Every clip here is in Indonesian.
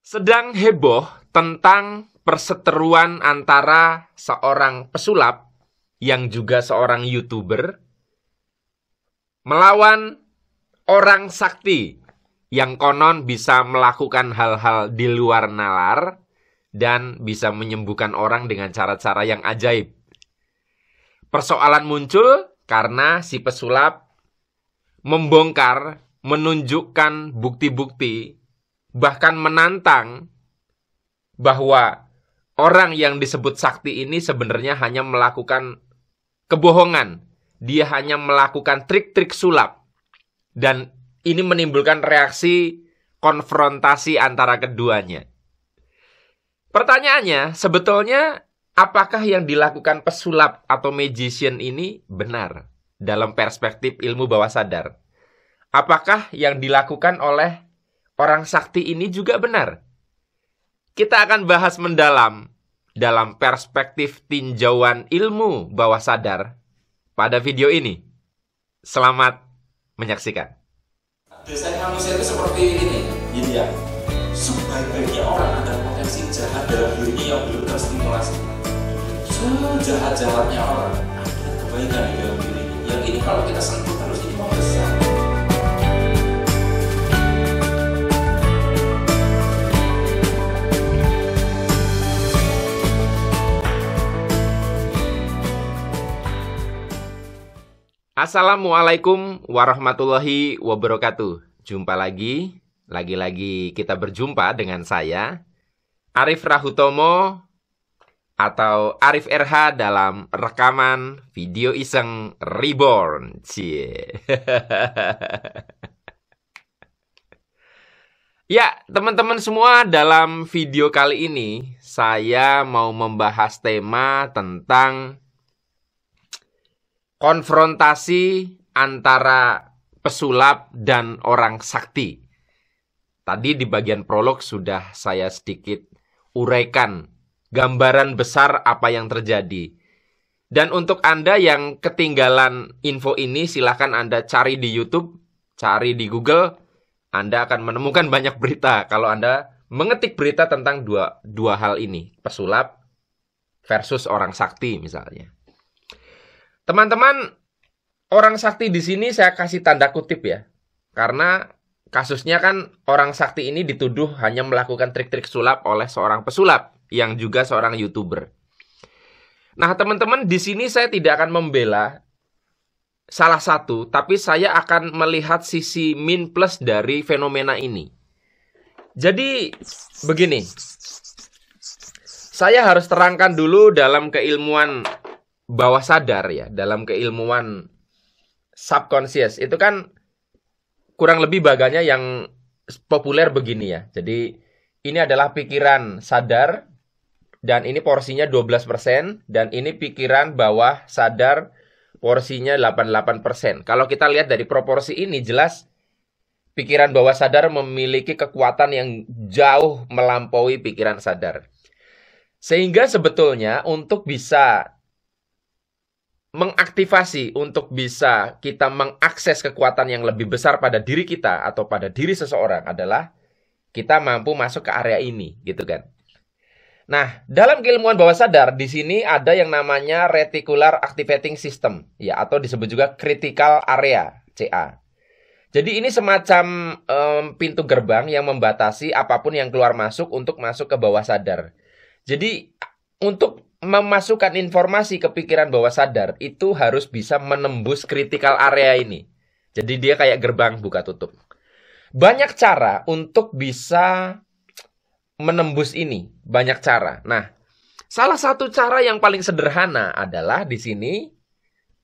Sedang heboh tentang perseteruan antara seorang pesulap yang juga seorang YouTuber melawan orang sakti yang konon bisa melakukan hal-hal di luar nalar dan bisa menyembuhkan orang dengan cara-cara yang ajaib. Persoalan muncul karena si pesulap membongkar, menunjukkan bukti-bukti, bahkan menantang bahwa orang yang disebut sakti ini sebenarnya hanya melakukan kebohongan. Dia hanya melakukan trik-trik sulap. Dan ini menimbulkan reaksi konfrontasi antara keduanya. Pertanyaannya, sebetulnya apakah yang dilakukan pesulap atau magician ini benar dalam perspektif ilmu bawah sadar? Apakah yang dilakukan oleh orang sakti ini juga benar? Kita akan bahas mendalam dalam perspektif tinjauan ilmu bawah sadar pada video ini. Selamat menyaksikan. Biasanya manusia itu seperti ini, gitu ya. Sebaik-baiknya orang ada potensi jahat dalam dirinya yang belum terstimulasi. Sejahat-jahatnya orang ada kebaikan di dalam dirinya. Yang ini kalau kita sentuh terus ini membesar. Assalamualaikum warahmatullahi wabarakatuh. Jumpa lagi kita berjumpa dengan saya, Arif Rahutomo atau Arif RH dalam rekaman video iseng Reborn. Cie. Ya, teman-teman semua, dalam video kali ini saya mau membahas tema tentang konfrontasi antara pesulap dan orang sakti. Tadi di bagian prolog sudah saya sedikit uraikan gambaran besar apa yang terjadi. Dan untuk Anda yang ketinggalan info ini, silahkan Anda cari di YouTube, cari di Google. Anda akan menemukan banyak berita kalau Anda mengetik berita tentang dua hal ini, pesulap versus orang sakti misalnya. Teman-teman, orang sakti di sini saya kasih tanda kutip ya. Karena kasusnya kan orang sakti ini dituduh hanya melakukan trik-trik sulap oleh seorang pesulap yang juga seorang YouTuber. Nah, teman-teman, di sini saya tidak akan membela salah satu, tapi saya akan melihat sisi min plus dari fenomena ini. Jadi, begini. Saya harus terangkan dulu dalam keilmuan bawah sadar ya, dalam keilmuan subconscious itu kan kurang lebih baganya yang populer begini ya. Jadi ini adalah pikiran sadar dan ini porsinya 12% dan ini pikiran bawah sadar porsinya 88%. Kalau kita lihat dari proporsi ini jelas pikiran bawah sadar memiliki kekuatan yang jauh melampaui pikiran sadar. Sehingga sebetulnya untuk bisa mengaktifasi, untuk bisa kita mengakses kekuatan yang lebih besar pada diri kita atau pada diri seseorang adalah kita mampu masuk ke area ini, gitu kan. Nah, dalam keilmuan bawah sadar di sini ada yang namanya reticular activating system, ya, atau disebut juga critical area (CA). Jadi ini semacam pintu gerbang yang membatasi apapun yang keluar masuk untuk masuk ke bawah sadar. Jadi untuk memasukkan informasi ke pikiran bawah sadar itu harus bisa menembus critical area ini. Jadi dia kayak gerbang buka tutup. Banyak cara untuk bisa menembus ini, banyak cara. Nah, salah satu cara yang paling sederhana adalah di sini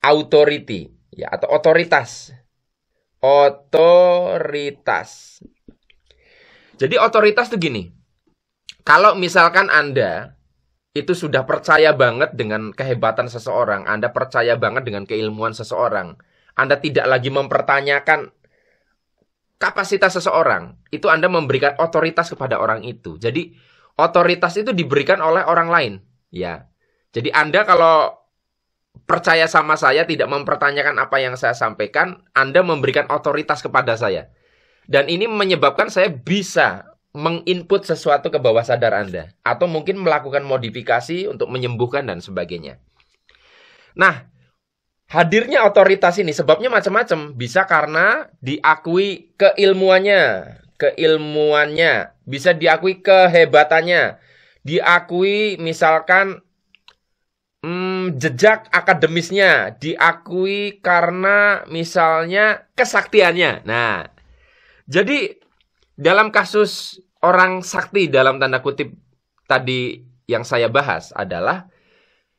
authority, ya, atau otoritas. Otoritas. Jadi otoritas itu gini. Kalau misalkan Anda itu sudah percaya banget dengan kehebatan seseorang, Anda percaya banget dengan keilmuan seseorang, Anda tidak lagi mempertanyakan kapasitas seseorang, itu Anda memberikan otoritas kepada orang itu. Jadi otoritas itu diberikan oleh orang lain, ya. Jadi Anda kalau percaya sama saya, tidak mempertanyakan apa yang saya sampaikan, Anda memberikan otoritas kepada saya. Dan ini menyebabkan saya bisa menginput sesuatu ke bawah sadar Anda. Atau mungkin melakukan modifikasi untuk menyembuhkan dan sebagainya. Nah, hadirnya otoritas ini sebabnya macam-macam. Bisa karena diakui keilmuannya, bisa diakui kehebatannya, diakui misalkan jejak akademisnya, diakui karena misalnya kesaktiannya. Nah, jadi dalam kasus orang sakti dalam tanda kutip tadi yang saya bahas adalah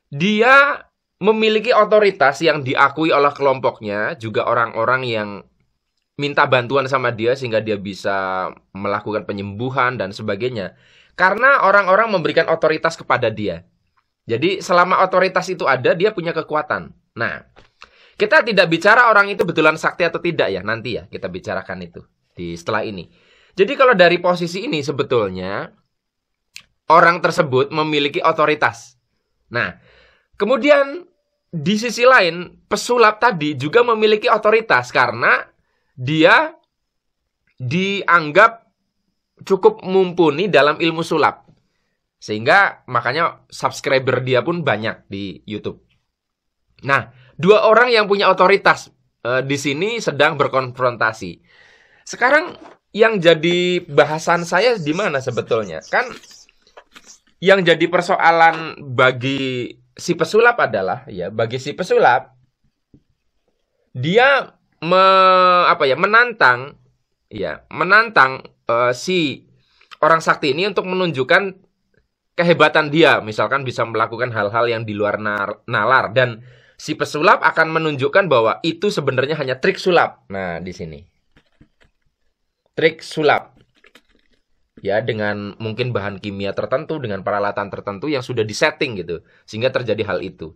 dia memiliki otoritas yang diakui oleh kelompoknya, juga orang-orang yang minta bantuan sama dia sehingga dia bisa melakukan penyembuhan dan sebagainya. Karena orang-orang memberikan otoritas kepada dia. Jadi selama otoritas itu ada, dia punya kekuatan. Nah, kita tidak bicara orang itu betulan sakti atau tidak ya, nanti ya kita bicarakan itu setelah ini. Jadi kalau dari posisi ini sebetulnya orang tersebut memiliki otoritas. Nah, kemudian di sisi lain pesulap tadi juga memiliki otoritas karena dia dianggap cukup mumpuni dalam ilmu sulap. Sehingga makanya subscriber dia pun banyak di YouTube. Nah, dua orang yang punya otoritas di sini sedang berkonfrontasi. Sekarang yang jadi bahasan saya di mana sebetulnya? Kan yang jadi persoalan bagi si pesulap adalah bagi si pesulap dia menantang si orang sakti ini untuk menunjukkan kehebatan dia, misalkan bisa melakukan hal-hal yang di luar nalar, dan si pesulap akan menunjukkan bahwa itu sebenarnya hanya trik sulap. Nah, di sini trik sulap ya, dengan mungkin bahan kimia tertentu, dengan peralatan tertentu yang sudah disetting gitu, sehingga terjadi hal itu.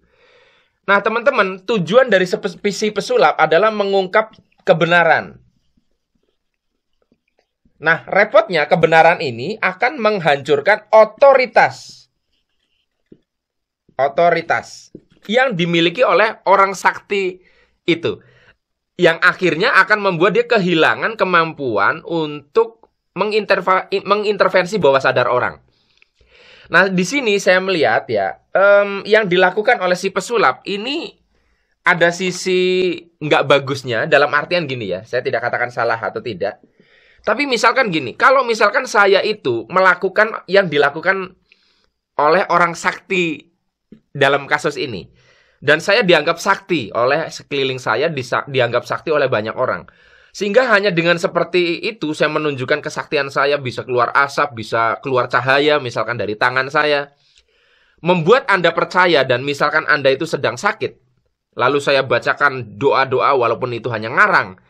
Nah, teman-teman, tujuan dari si pesulap adalah mengungkap kebenaran. Nah, repotnya kebenaran ini akan menghancurkan otoritas yang dimiliki oleh orang sakti itu, yang akhirnya akan membuat dia kehilangan kemampuan untuk mengintervensi bawah sadar orang. Nah, di sini saya melihat yang dilakukan oleh si pesulap ini ada sisi nggak bagusnya, dalam artian gini ya, saya tidak katakan salah atau tidak. Tapi misalkan gini, kalau misalkan saya itu melakukan yang dilakukan oleh orang sakti dalam kasus ini, dan saya dianggap sakti oleh sekeliling saya, dianggap sakti oleh banyak orang, sehingga hanya dengan seperti itu saya menunjukkan kesaktian saya, bisa keluar asap, bisa keluar cahaya misalkan dari tangan saya, membuat Anda percaya, dan misalkan Anda itu sedang sakit, lalu saya bacakan doa-doa walaupun itu hanya ngarang,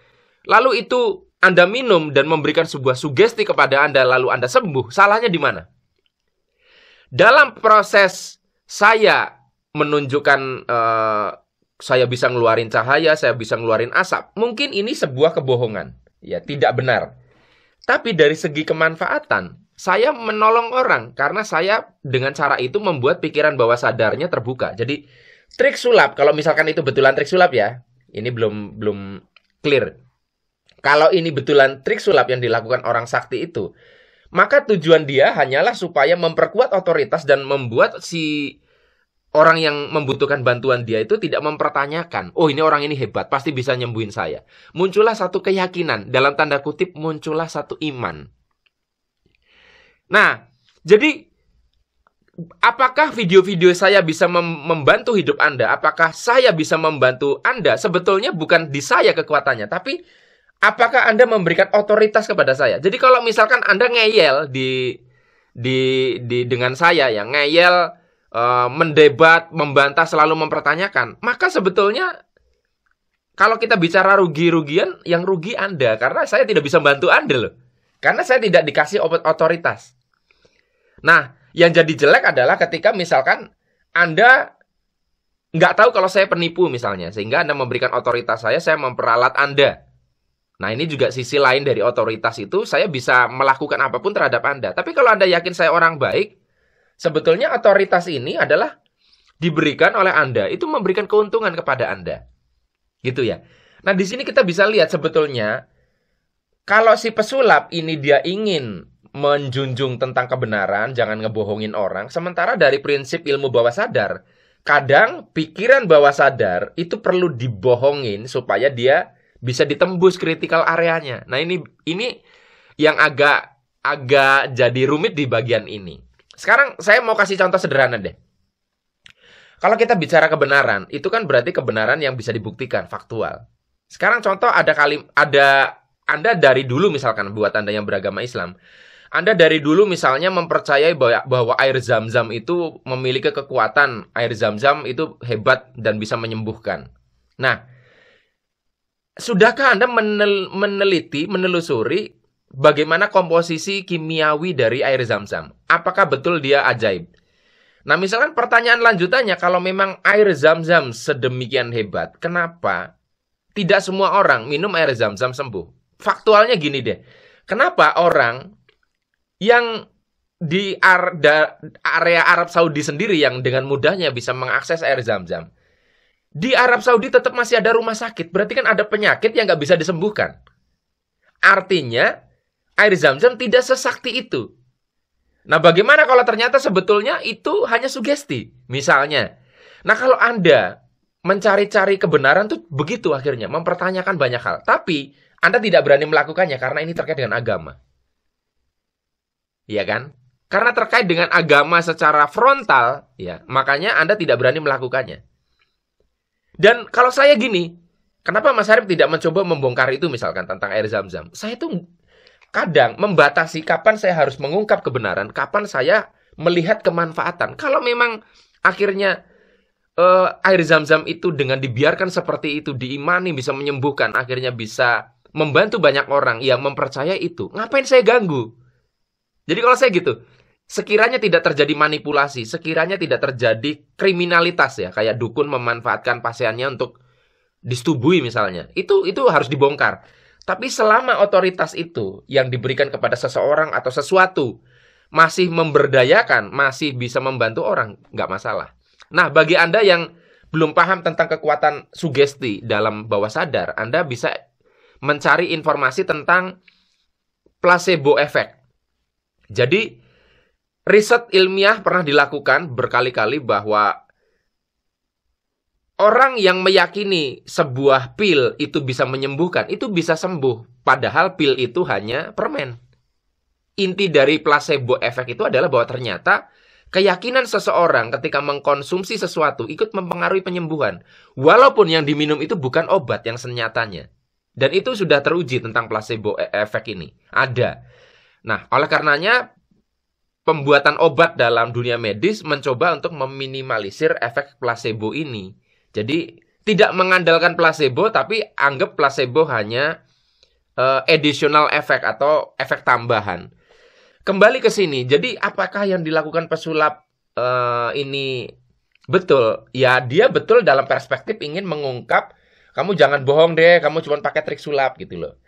lalu itu Anda minum dan memberikan sebuah sugesti kepada Anda, lalu Anda sembuh. Salahnya di mana? Dalam proses saya menunjukkan saya bisa ngeluarin cahaya, saya bisa ngeluarin asap, mungkin ini sebuah kebohongan, ya, tidak benar. Tapi dari segi kemanfaatan, saya menolong orang karena saya dengan cara itu membuat pikiran bawah sadarnya terbuka. Jadi trik sulap, kalau misalkan itu betulan trik sulap ya, ini belum clear. Kalau ini betulan trik sulap yang dilakukan orang sakti itu, maka tujuan dia hanyalah supaya memperkuat otoritas dan membuat si orang yang membutuhkan bantuan dia itu tidak mempertanyakan, oh ini orang ini hebat, pasti bisa nyembuhin saya. Muncullah satu keyakinan, dalam tanda kutip muncullah satu iman. Nah, jadi apakah video-video saya bisa membantu hidup Anda? Apakah saya bisa membantu Anda? Sebetulnya bukan di saya kekuatannya, tapi apakah Anda memberikan otoritas kepada saya? Jadi kalau misalkan Anda ngeyel dengan saya, ya ngeyel, mendebat, membantah, selalu mempertanyakan, maka sebetulnya kalau kita bicara rugi-rugian, yang rugi Anda, karena saya tidak bisa membantu Anda loh. Karena saya tidak dikasih otoritas. Nah, yang jadi jelek adalah ketika misalkan Anda nggak tahu kalau saya penipu misalnya, sehingga Anda memberikan otoritas saya memperalat Anda. Nah, ini juga sisi lain dari otoritas itu, saya bisa melakukan apapun terhadap Anda. Tapi kalau Anda yakin saya orang baik, sebetulnya otoritas ini adalah diberikan oleh Anda, itu memberikan keuntungan kepada Anda. Gitu ya. Nah, di sini kita bisa lihat sebetulnya, kalau si pesulap ini dia ingin menjunjung tentang kebenaran, jangan ngebohongin orang. Sementara dari prinsip ilmu bawah sadar, kadang pikiran bawah sadar itu perlu dibohongin supaya dia bisa ditembus critical areanya. Nah, ini yang agak jadi rumit di bagian ini. Sekarang saya mau kasih contoh sederhana deh. Kalau kita bicara kebenaran, itu kan berarti kebenaran yang bisa dibuktikan, faktual. Sekarang contoh Anda dari dulu misalkan, buat Anda yang beragama Islam, Anda dari dulu misalnya mempercayai bahwa air Zam-Zam itu memiliki kekuatan, air Zam-Zam itu hebat dan bisa menyembuhkan. Nah, sudahkah Anda menelusuri bagaimana komposisi kimiawi dari air Zam-Zam? Apakah betul dia ajaib? Nah, misalkan pertanyaan lanjutannya, kalau memang air Zam-Zam sedemikian hebat, kenapa tidak semua orang minum air Zam-Zam sembuh? Faktualnya gini deh, kenapa orang yang di area Arab Saudi sendiri yang dengan mudahnya bisa mengakses air Zam-Zam, di Arab Saudi tetap masih ada rumah sakit? Berarti kan ada penyakit yang nggak bisa disembuhkan. Artinya, air Zam-Zam tidak sesakti itu. Nah, bagaimana kalau ternyata sebetulnya itu hanya sugesti? Misalnya, nah kalau Anda mencari-cari kebenaran tuh begitu akhirnya, mempertanyakan banyak hal. Tapi, Anda tidak berani melakukannya karena ini terkait dengan agama. Iya kan? Karena terkait dengan agama secara frontal, ya, makanya Anda tidak berani melakukannya. Dan kalau saya gini, kenapa Mas Arif tidak mencoba membongkar itu misalkan tentang air Zam-Zam? Saya tuh kadang membatasi kapan saya harus mengungkap kebenaran, kapan saya melihat kemanfaatan. Kalau memang akhirnya air Zam-Zam itu dengan dibiarkan seperti itu, diimani bisa menyembuhkan, akhirnya bisa membantu banyak orang yang mempercayai itu, ngapain saya ganggu? Jadi kalau saya gitu, sekiranya tidak terjadi manipulasi, sekiranya tidak terjadi kriminalitas ya, kayak dukun memanfaatkan pasiennya untuk disetubui misalnya, itu harus dibongkar. Tapi selama otoritas itu yang diberikan kepada seseorang atau sesuatu masih memberdayakan, masih bisa membantu orang, nggak masalah. Nah, bagi Anda yang belum paham tentang kekuatan sugesti dalam bawah sadar, Anda bisa mencari informasi tentang placebo effect. Jadi, riset ilmiah pernah dilakukan berkali-kali bahwa orang yang meyakini sebuah pil itu bisa menyembuhkan, itu bisa sembuh. Padahal pil itu hanya permen. Inti dari placebo effect itu adalah bahwa ternyata keyakinan seseorang ketika mengkonsumsi sesuatu ikut mempengaruhi penyembuhan. Walaupun yang diminum itu bukan obat yang senyatanya. Dan itu sudah teruji tentang placebo effect ini. Ada. Nah, oleh karenanya, pembuatan obat dalam dunia medis mencoba untuk meminimalisir efek placebo ini. Jadi, tidak mengandalkan placebo, tapi anggap placebo hanya additional effect atau efek tambahan. Kembali ke sini, jadi apakah yang dilakukan pesulap ini betul? Ya, dia betul dalam perspektif ingin mengungkap, kamu jangan bohong deh, kamu cuma pakai trik sulap gitu loh.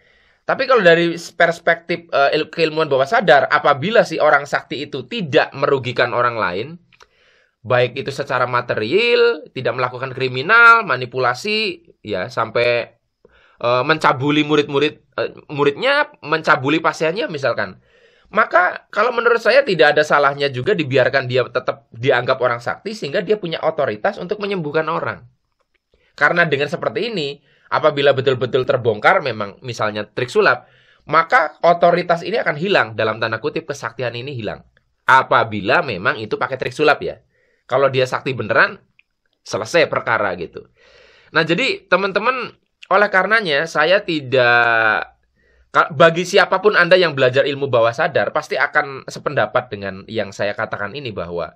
Tapi kalau dari perspektif keilmuan bawah sadar, apabila si orang sakti itu tidak merugikan orang lain, baik itu secara material, tidak melakukan kriminal, manipulasi, ya sampai mencabuli muridnya, mencabuli pasiennya misalkan. Maka kalau menurut saya tidak ada salahnya juga dibiarkan dia tetap dianggap orang sakti sehingga dia punya otoritas untuk menyembuhkan orang. Karena dengan seperti ini, apabila betul-betul terbongkar memang misalnya trik sulap, maka otoritas ini akan hilang, dalam tanda kutip kesaktian ini hilang. Apabila memang itu pakai trik sulap ya. Kalau dia sakti beneran, selesai perkara gitu. Nah, jadi teman-teman, oleh karenanya saya tidak, bagi siapapun Anda yang belajar ilmu bawah sadar pasti akan sependapat dengan yang saya katakan ini, bahwa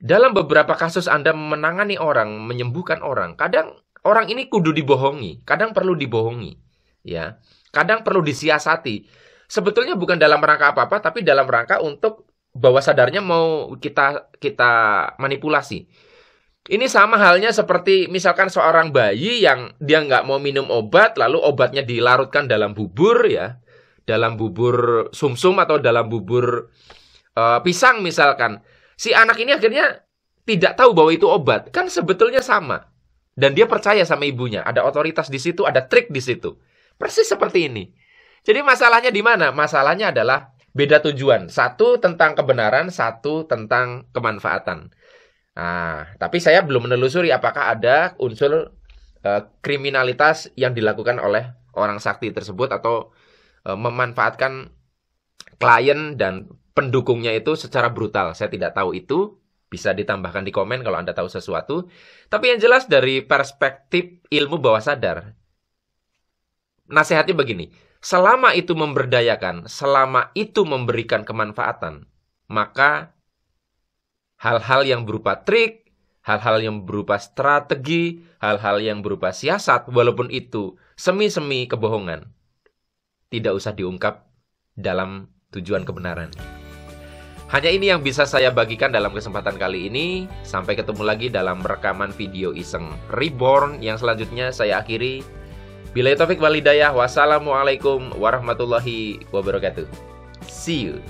dalam beberapa kasus Anda menangani orang, menyembuhkan orang, kadang orang ini kudu dibohongi, kadang perlu dibohongi, ya. Kadang perlu disiasati. Sebetulnya bukan dalam rangka apa-apa, tapi dalam rangka untuk bawah sadarnya mau kita manipulasi. Ini sama halnya seperti misalkan seorang bayi yang dia nggak mau minum obat, lalu obatnya dilarutkan dalam bubur ya, dalam bubur sumsum atau dalam bubur pisang misalkan. Si anak ini akhirnya tidak tahu bahwa itu obat, kan sebetulnya sama. Dan dia percaya sama ibunya, ada otoritas di situ, ada trik di situ. Persis seperti ini. Jadi masalahnya di mana? Masalahnya adalah Beda tujuan. Satu tentang kebenaran, satu tentang kemanfaatan. Nah, tapi saya belum menelusuri apakah ada unsur kriminalitas yang dilakukan oleh orang sakti tersebut atau memanfaatkan klien dan pendukungnya itu secara brutal. Saya tidak tahu itu. Bisa ditambahkan di komen kalau Anda tahu sesuatu. Tapi yang jelas dari perspektif ilmu bawah sadar, nasihatnya begini, selama itu memberdayakan, selama itu memberikan kemanfaatan, maka hal-hal yang berupa trik, hal-hal yang berupa strategi, hal-hal yang berupa siasat, walaupun itu semi-semi kebohongan, tidak usah diungkap dalam tujuan kebenaran. Hanya ini yang bisa saya bagikan dalam kesempatan kali ini. Sampai ketemu lagi dalam rekaman video Iseng Reborn yang selanjutnya saya akhiri. Billahi taufik wal hidayah. Wassalamualaikum warahmatullahi wabarakatuh. See you.